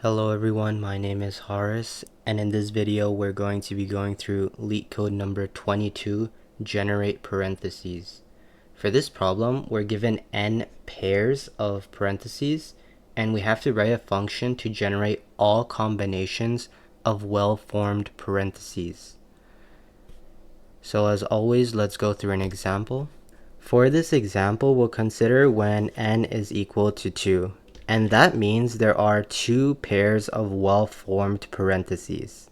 Hello everyone, my name is Horace, and in this video we're going to be going through LeetCode number 22, generate parentheses. For this problem, we're given n pairs of parentheses, and we have to write a function to generate all combinations of well-formed parentheses. So as always, let's go through an example. For this example, we'll consider when n is equal to 2. And that means there are two pairs of well-formed parentheses.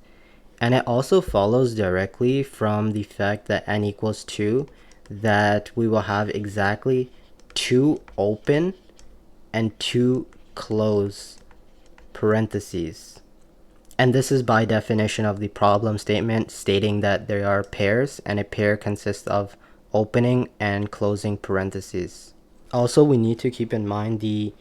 And it also follows directly from the fact that n equals 2 that we will have exactly two open and two close parentheses. And this is by definition of the problem statement stating that there are pairs, and a pair consists of opening and closing parentheses. Also, we need to keep in mind the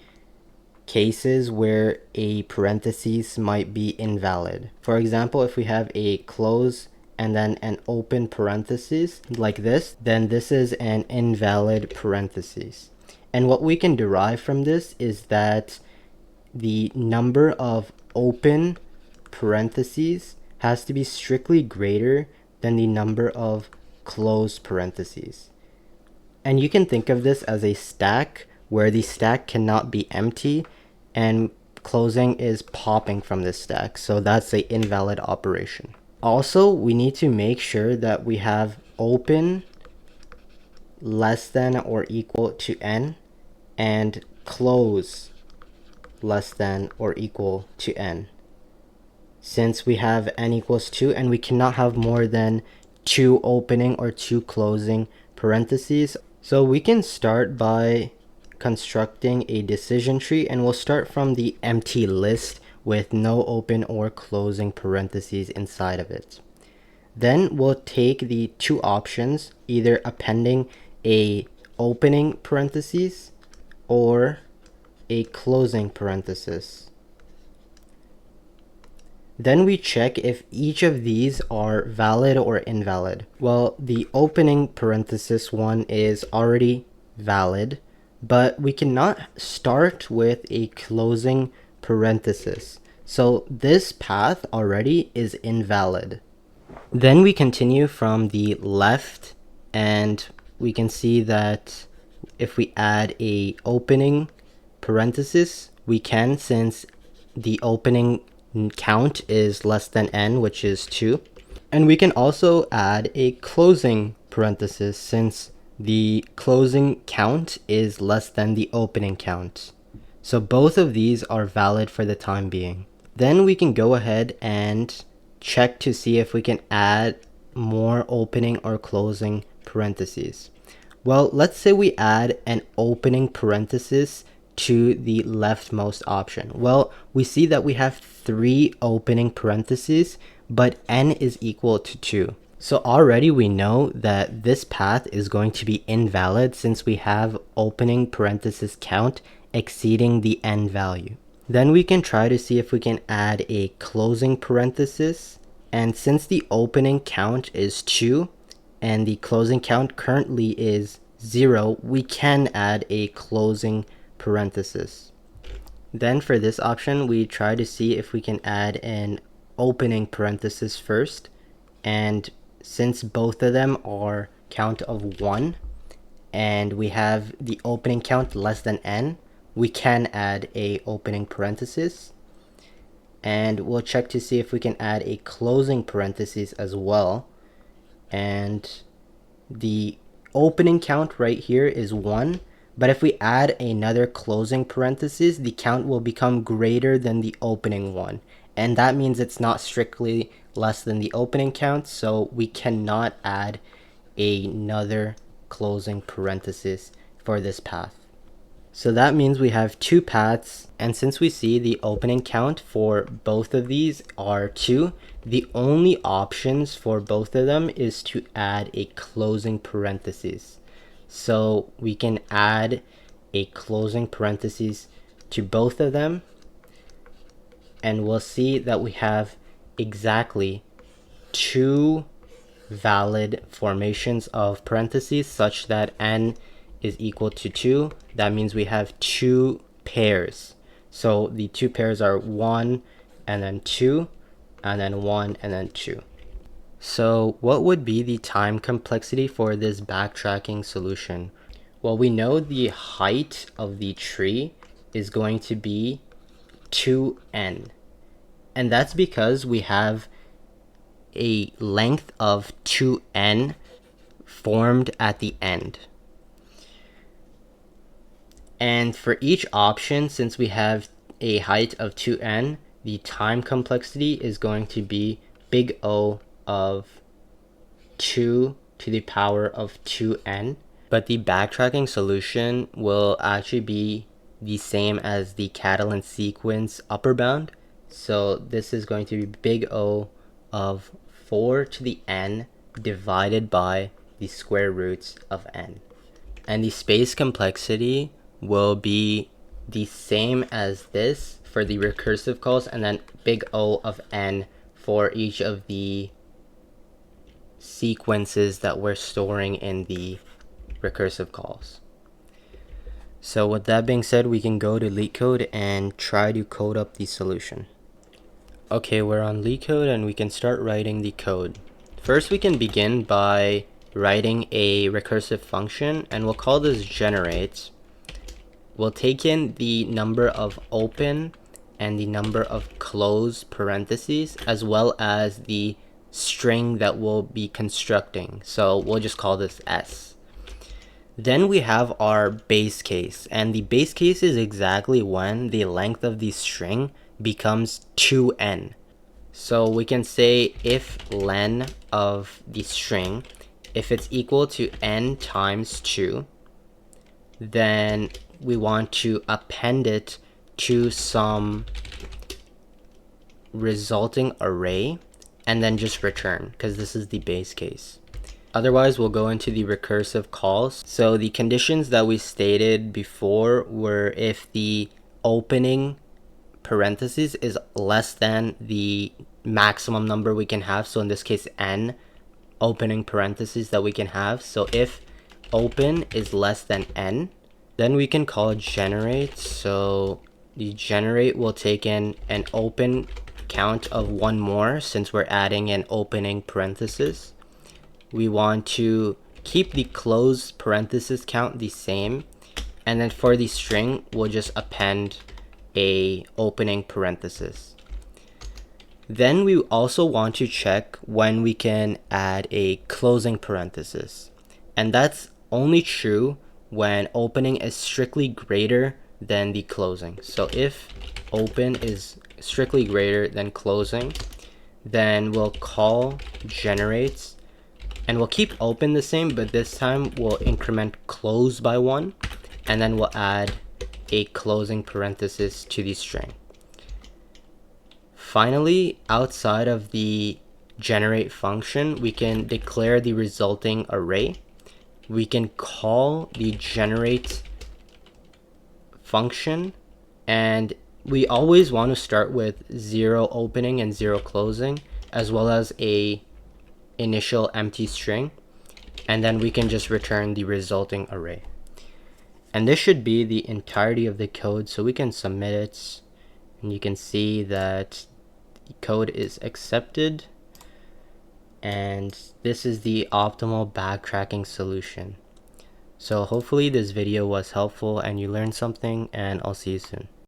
cases where a parenthesis might be invalid. For example, if we have a close and then an open parenthesis like this, then this is an invalid parenthesis. And what we can derive from this is that the number of open parentheses has to be strictly greater than the number of closed parentheses. And you can think of this as a stack where the stack cannot be empty and closing is popping from this stack. So that's an invalid operation. Also, we need to make sure that we have open less than or equal to n and close less than or equal to n. Since we have n equals 2 and we cannot have more than two opening or two closing parentheses. So we can start by constructing a decision tree, and we'll start from the empty list with no open or closing parentheses inside of it. Then we'll take the two options, either appending a opening parentheses or a closing parenthesis. Then we check if each of these are valid or invalid. Well, the opening parenthesis one is already valid, but we cannot start with a closing parenthesis. So this path already is invalid. Then we continue from the left, and we can see that if we add a opening parenthesis, we can, since the opening count is less than n, which is 2. And we can also add a closing parenthesis since the closing count is less than the opening count. So both of these are valid for the time being. Then we can go ahead and check to see if we can add more opening or closing parentheses. Well, let's say we add an opening parenthesis to the leftmost option. Well, we see that we have 3 opening parentheses, but n is equal to 2. So already we know that this path is going to be invalid since we have opening parenthesis count exceeding the n value. Then we can try to see if we can add a closing parenthesis, and since the opening count is 2 and the closing count currently is 0, we can add a closing parenthesis. Then for this option, we try to see if we can add an opening parenthesis first, and since both of them are count of 1 and we have the opening count less than n, we can add a opening parenthesis. And we'll check to see if we can add a closing parenthesis as well. And the opening count right here is 1, but if we add another closing parenthesis, the count will become greater than the opening one. And that means it's not strictly less than the opening count, so we cannot add another closing parenthesis for this path. So that means we have two paths, and since we see the opening count for both of these are 2, the only options for both of them is to add a closing parenthesis. So we can add a closing parenthesis to both of them, and we'll see that we have exactly 2 valid formations of parentheses such that n is equal to 2. That means we have 2 pairs. So the two pairs are 1 and then 2, and then 1 and then 2. So what would be the time complexity for this backtracking solution? Well, we know the height of the tree is going to be 2n. And that's because we have a length of 2n formed at the end. And for each option, since we have a height of 2n, the time complexity is going to be big O of 2 to the power of 2n. But the backtracking solution will actually be the same as the Catalan sequence upper bound. So this is going to be big O of 4 to the n divided by the square roots of n. And the space complexity will be the same as this for the recursive calls, and then big O of n for each of the sequences that we're storing in the recursive calls. So with that being said, we can go to LeetCode and try to code up the solution. Okay, we're on LeetCode and we can start writing the code. First, we can begin by writing a recursive function, and we'll call this generate. We'll take in the number of open and the number of close parentheses, as well as the string that we'll be constructing. So we'll just call this S. Then we have our base case, and the base case is exactly when the length of the string becomes 2n. So we can say if len of the string, if it's equal to n times 2, then we want to append it to some resulting array and then just return, because this is the base case. Otherwise, we'll go into the recursive calls. So the conditions that we stated before were if the opening parentheses is less than the maximum number we can have. So in this case, n opening parentheses that we can have. So if open is less than n, then we can call generate. So the generate will take in an open count of one more since we're adding an opening parenthesis. We want to keep the close parenthesis count the same, and then for the string we'll just append a opening parenthesis. Then we also want to check when we can add a closing parenthesis, and that's only true when opening is strictly greater than the closing. So if open is strictly greater than closing, then we'll call generates, and we'll keep open the same, but this time we'll increment close by 1, and then we'll add a closing parenthesis to the string. Finally, outside of the generate function, we can declare the resulting array. We can call the generate function, and we always want to start with 0 opening and 0 closing, as well as a initial empty string, and then we can just return the resulting array. And this should be the entirety of the code, so we can submit it, and you can see that the code is accepted, and this is the optimal backtracking solution. So hopefully this video was helpful and you learned something, and I'll see you soon.